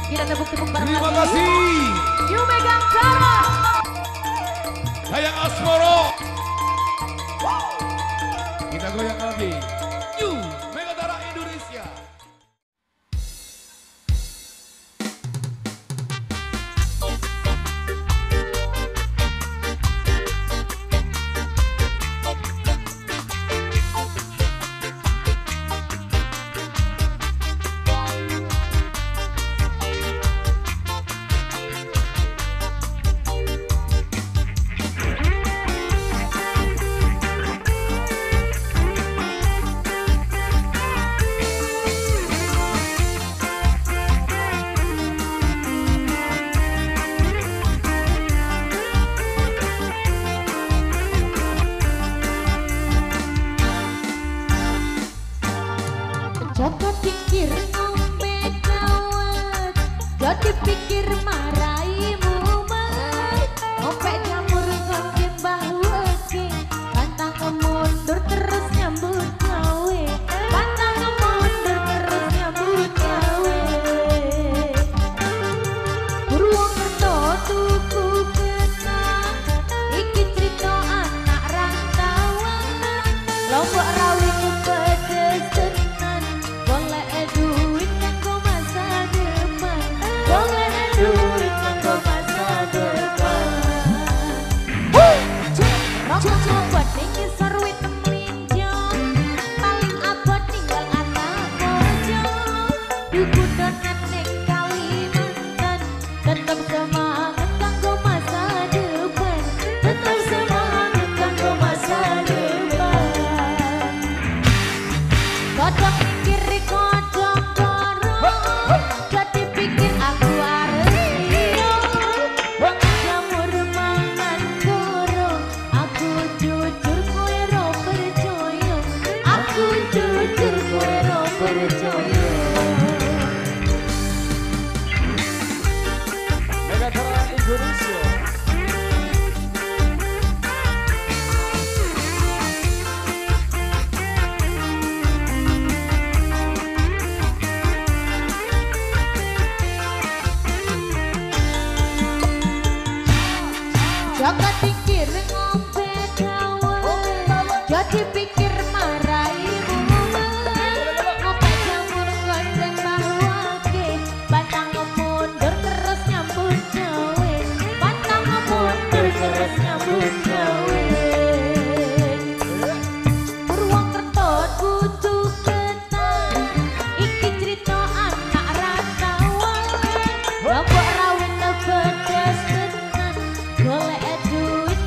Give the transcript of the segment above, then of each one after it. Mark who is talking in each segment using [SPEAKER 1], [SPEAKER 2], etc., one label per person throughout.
[SPEAKER 1] Kita tepuk-tepuk bareng
[SPEAKER 2] Terima
[SPEAKER 1] lagi.
[SPEAKER 2] kasih.
[SPEAKER 1] Yu Megang Cara.
[SPEAKER 2] Sayang Asmoro. Kita goyang lagi. Yu Megatara Indonesia.
[SPEAKER 1] Joko pikir ngombe dawet, jadi pikir marai mumet. Ngombe jamur ngombe bahweke, pantang mundur terus nyambut gawe. Pantang mundur terus nyambut gawe. Purwokerto tuku kenang, iki cerita anak rantauan. Lombok rawi kepedes tenan. Boleh duit kanggo masa depan, boleh duit kanggo masa depan. Rokok buat tinggi sarwi temlinjong, paling abot tinggal anak bojong. Duku donat ning Kalimantan, tetap semangat kanggo masa depan, tetap semangat kanggo masa depan. Kodok mikir kodok dorong, jadi pikir aku arep iyo. Jamur mangan gorong, aku jujur kowe ro percaya. Aku jujur kowe ro percaya.
[SPEAKER 3] Megatara Indonesia.
[SPEAKER 1] Jangan pikir ngombe dawet, jadi pikir marai mumet. Ngombe jamur gondeng bahwake, pantang mundur terus nyambut gawe. Pantang mundur terus nyambut gawe. Purwokerto kudu kenang, iki cerita anak rantauan. Lombok rawit pedes tenan, golek duit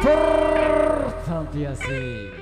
[SPEAKER 3] Bersampiasi.